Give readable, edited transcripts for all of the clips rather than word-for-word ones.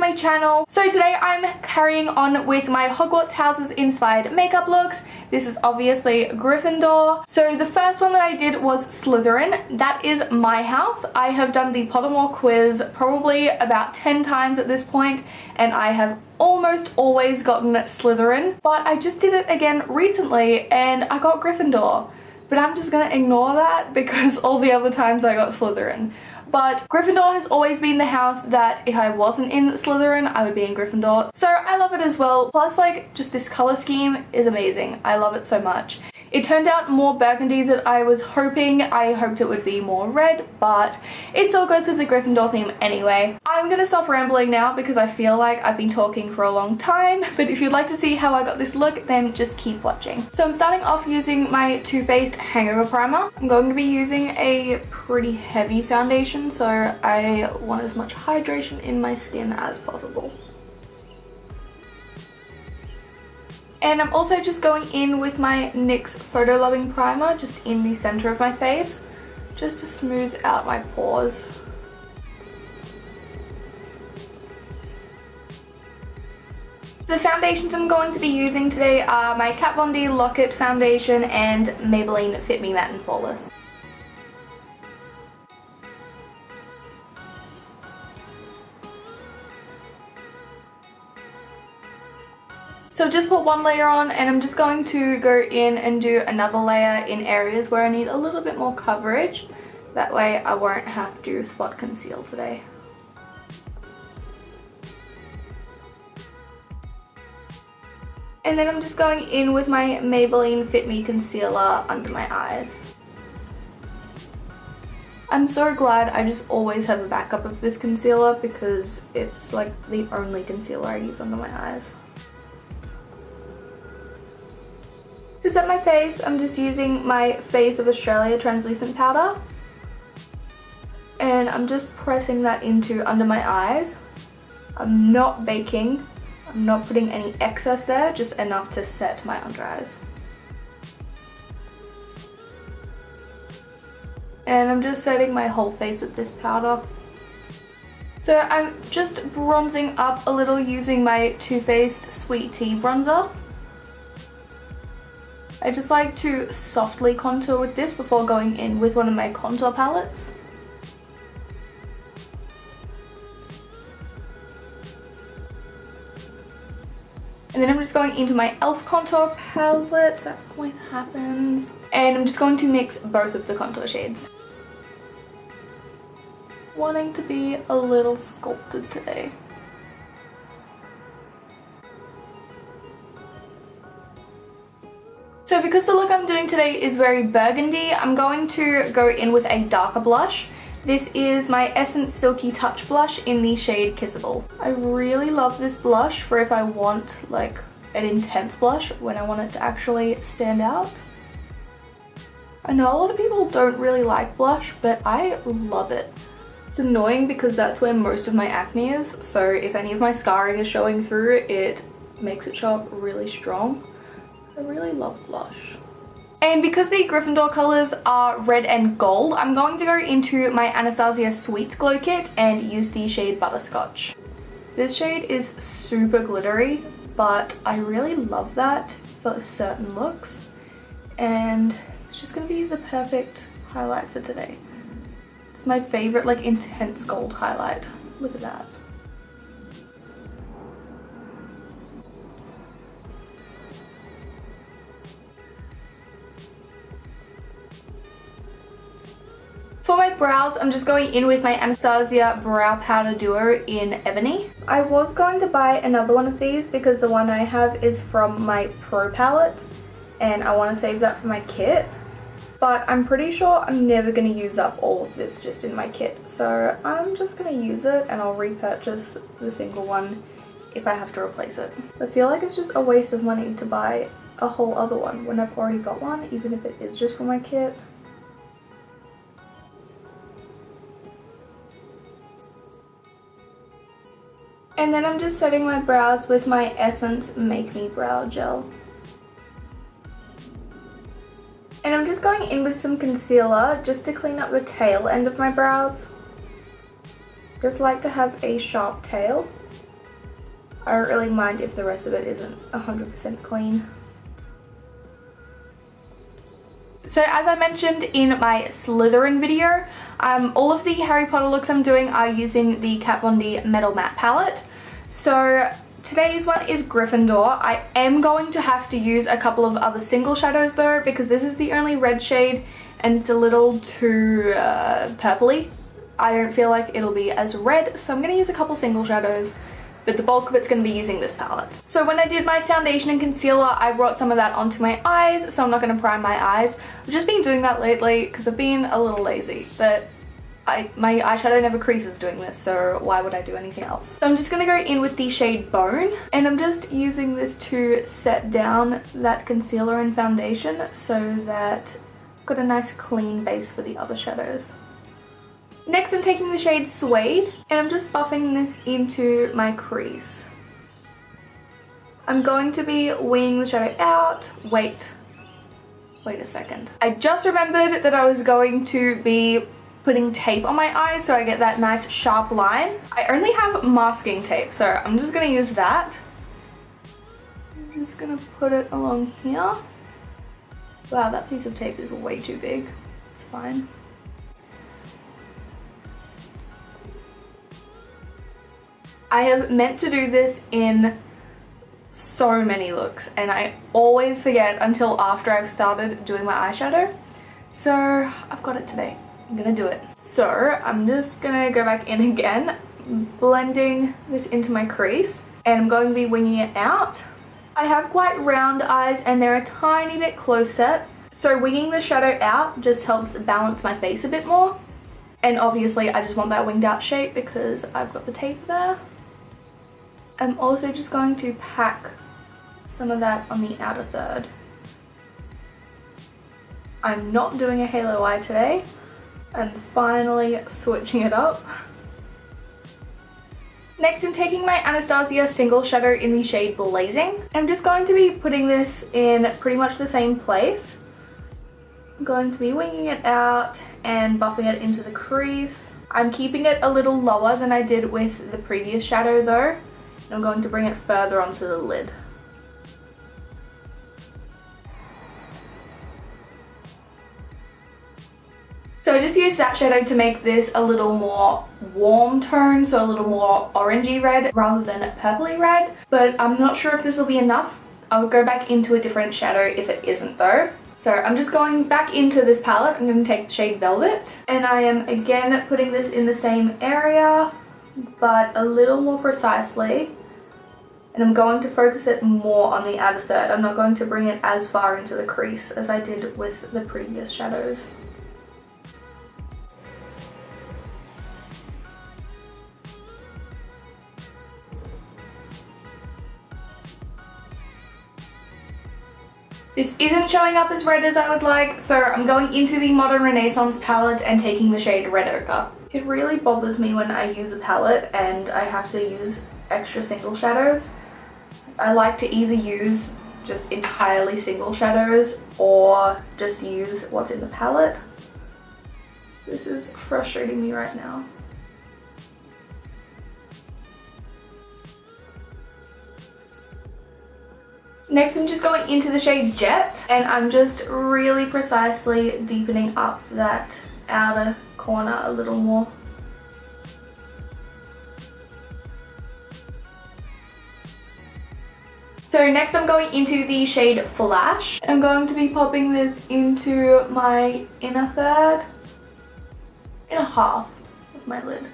my channel. So today I'm carrying on with my Hogwarts houses inspired makeup looks. This is obviously Gryffindor. So the first one that I did was Slytherin. That is my house. I have done the Pottermore quiz probably about 10 times at this point, and I have almost always gotten Slytherin, but I just did it again recently and I got Gryffindor. But I'm just gonna ignore that because all the other times I got Slytherin. But Gryffindor has always been the house that if I wasn't in Slytherin, I would be in Gryffindor. So I love it as well. Plus, like, just this color scheme is amazing. I love it so much. It turned out more burgundy than I was hoping. I hoped it would be more red, but it still goes with the Gryffindor theme anyway. I'm gonna stop rambling now because I feel like I've been talking for a long time, but if you'd like to see how I got this look, then just keep watching. So I'm starting off using my Too Faced Hangover Primer. I'm going to be using a pretty heavy foundation, so I want as much hydration in my skin as possible. And I'm also just going in with my NYX Photo Loving Primer just in the center of my face, just to smooth out my pores. The foundations I'm going to be using today are my Kat Von D Lock-It Foundation and Maybelline Fit Me Matte and Flawless. So just put one layer on and I'm just going to go in and do another layer in areas where I need a little bit more coverage. That way I won't have to spot conceal today. And then I'm just going in with my Maybelline Fit Me Concealer under my eyes. I'm so glad I just always have a backup of this concealer because it's like the only concealer I use under my eyes. To set my face, I'm just using my Face of Australia translucent powder. And I'm just pressing that into under my eyes. I'm not baking. I'm not putting any excess there, just enough to set my under eyes. And I'm just setting my whole face with this powder. So I'm just bronzing up a little using my Too Faced Sweet Tea bronzer. I just like to softly contour with this before going in with one of my contour palettes. And then I'm just going into my e.l.f. contour palette, that always happens. And I'm just going to mix both of the contour shades. Wanting to be a little sculpted today. So because the look I'm doing today is very burgundy, I'm going to go in with a darker blush. This is my Essence Silky Touch blush in the shade Kissable. I really love this blush for if I want like an intense blush when I want it to actually stand out. I know a lot of people don't really like blush, but I love it. It's annoying because that's where most of my acne is, so if any of my scarring is showing through, it makes it show up really strong. I really love blush. And because the Gryffindor colours are red and gold, I'm going to go into my Anastasia Sweets Glow Kit and use the shade Butterscotch. This shade is super glittery, but I really love that for certain looks. And it's just going to be the perfect highlight for today. It's my favourite like intense gold highlight. Look at that. For my brows, I'm just going in with my Anastasia Brow Powder Duo in Ebony. I was going to buy another one of these because the one I have is from my Pro palette and I want to save that for my kit. But I'm pretty sure I'm never going to use up all of this just in my kit. So I'm just going to use it and I'll repurchase the single one if I have to replace it. I feel like it's just a waste of money to buy a whole other one when I've already got one, even if it is just for my kit. And then I'm just setting my brows with my Essence Make Me Brow Gel. And I'm just going in with some concealer just to clean up the tail end of my brows. Just like to have a sharp tail. I don't really mind if the rest of it isn't 100% clean. So as I mentioned in my Slytherin video, all of the Harry Potter looks I'm doing are using the Kat Von D Metal Matte palette. So today's one is Gryffindor. I am going to have to use a couple of other single shadows though, because this is the only red shade and it's a little too purpley. I don't feel like it'll be as red, so I'm going to use a couple single shadows, but the bulk of it's going to be using this palette. So when I did my foundation and concealer, I brought some of that onto my eyes, so I'm not going to prime my eyes. I've just been doing that lately because I've been a little lazy, but my eyeshadow never creases doing this, so why would I do anything else? So I'm just going to go in with the shade Bone, and I'm just using this to set down that concealer and foundation so that I've got a nice clean base for the other shadows. Next I'm taking the shade Suede and I'm just buffing this into my crease. I'm going to be winging the shadow out. Wait a second. I just remembered that I was going to be putting tape on my eyes so I get that nice sharp line. I only have masking tape, so I'm just going to use that. I'm just going to put it along here. Wow, that piece of tape is way too big. It's fine. I have meant to do this in so many looks and I always forget until after I've started doing my eyeshadow. So I've got it today. I'm gonna do it. So I'm just gonna go back in again, blending this into my crease, and I'm going to be winging it out. I have quite round eyes and they're a tiny bit close set, so winging the shadow out just helps balance my face a bit more. And obviously I just want that winged out shape because I've got the tape there. I'm also just going to pack some of that on the outer third. I'm not doing a halo eye today. I'm finally switching it up. Next I'm taking my Anastasia single shadow in the shade Blazing. I'm just going to be putting this in pretty much the same place. I'm going to be winging it out and buffing it into the crease. I'm keeping it a little lower than I did with the previous shadow though. I'm going to bring it further onto the lid. So I just used that shadow to make this a little more warm tone, so a little more orangey red rather than purpley red, but I'm not sure if this will be enough. I'll go back into a different shadow if it isn't though. So I'm just going back into this palette. I'm going to take the shade Velvet, and I am again putting this in the same area but a little more precisely. And I'm going to focus it more on the outer third. I'm not going to bring it as far into the crease as I did with the previous shadows. This isn't showing up as red as I would like, so I'm going into the Modern Renaissance palette and taking the shade Red Ochre. It really bothers me when I use a palette and I have to use extra single shadows. I like to either use just entirely single shadows or just use what's in the palette. This is frustrating me right now. Next I'm just going into the shade Jet and I'm just really precisely deepening up that outer corner a little more. So next I'm going into the shade Flash. I'm going to be popping this into my inner third, inner half of my lid.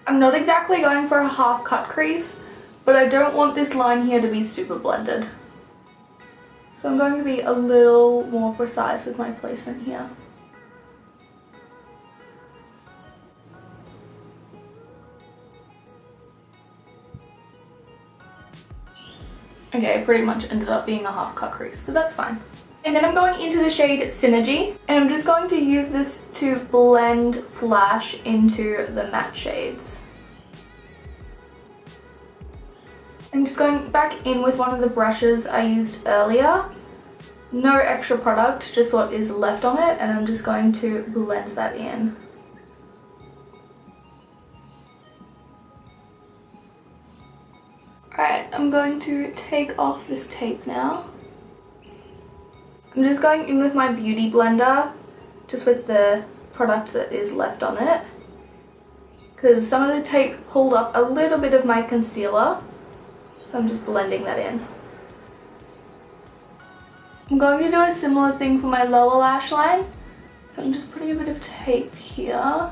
I'm not exactly going for a half cut crease, but I don't want this line here to be super blended. So I'm going to be a little more precise with my placement here. Okay, pretty much ended up being a half cut crease, but that's fine. And then I'm going into the shade Synergy, and I'm just going to use this to blend Flash into the matte shades. I'm just going back in with one of the brushes I used earlier. No extra product, just what is left on it, and I'm just going to blend that in. Alright, I'm going to take off this tape now. I'm just going in with my beauty blender, just with the product that is left on it, because some of the tape pulled up a little bit of my concealer, so I'm just blending that in. I'm going to do a similar thing for my lower lash line, so I'm just putting a bit of tape here.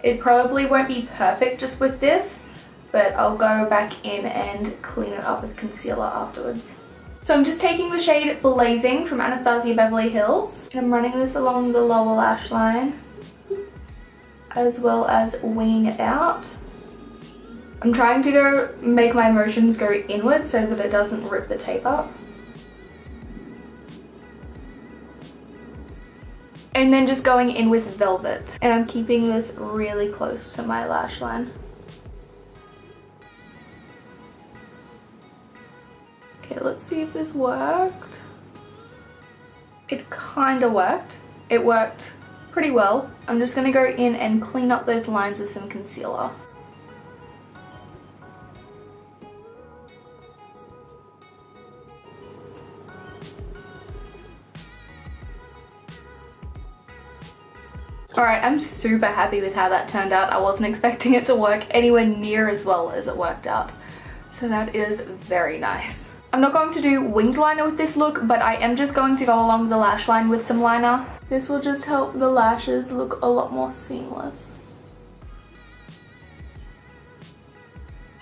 It probably won't be perfect just with this, but I'll go back in and clean it up with concealer afterwards. So I'm just taking the shade Blazing from Anastasia Beverly Hills, and I'm running this along the lower lash line, as well as winging it out. I'm trying to make my motions go inward so that it doesn't rip the tape up. And then just going in with Velvet. And I'm keeping this really close to my lash line. Okay, let's see if this worked. It kind of worked. It worked pretty well. I'm just going to go in and clean up those lines with some concealer. Alright, I'm super happy with how that turned out. I wasn't expecting it to work anywhere near as well as it worked out. So that is very nice. I'm not going to do winged liner with this look, but I am just going to go along the lash line with some liner. This will just help the lashes look a lot more seamless.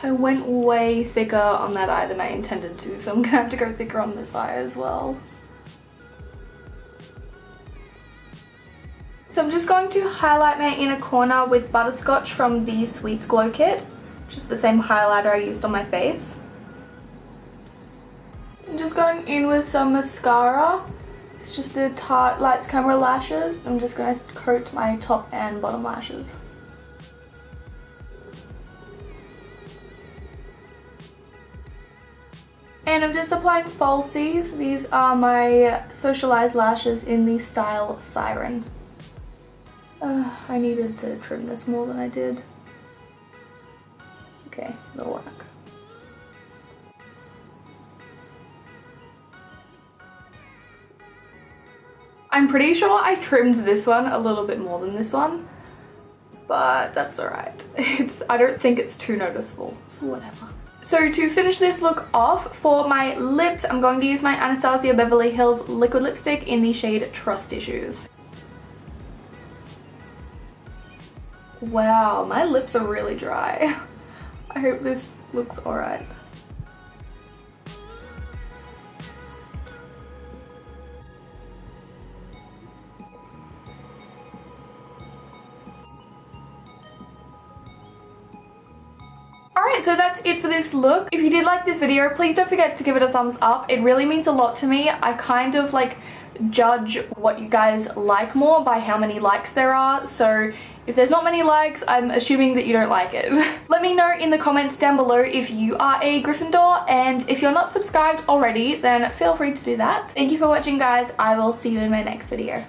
I went way thicker on that eye than I intended to, so I'm gonna have to go thicker on this eye as well. So I'm just going to highlight my inner corner with Butterscotch from the Sweets Glow Kit. Just the same highlighter I used on my face. I'm just going in with some mascara. It's just the Tarte Lights Camera Lashes. I'm just going to coat my top and bottom lashes. And I'm just applying falsies. These are my Socialized lashes in the style Siren. I needed to trim this more than I did. Okay, that'll work. I'm pretty sure I trimmed this one a little bit more than this one, but that's alright. I don't think it's too noticeable, so whatever. So to finish this look off, for my lips, I'm going to use my Anastasia Beverly Hills liquid lipstick in the shade Trust Issues. Wow, my lips are really dry. I hope this looks alright. Alright, so that's it for this look. If you did like this video, please don't forget to give it a thumbs up. It really means a lot to me. I kind of like judge what you guys like more by how many likes there are, so if there's not many likes, I'm assuming that you don't like it. Let me know in the comments down below if you are a Gryffindor, and if you're not subscribed already, then feel free to do that. Thank you for watching, guys. I will see you in my next video.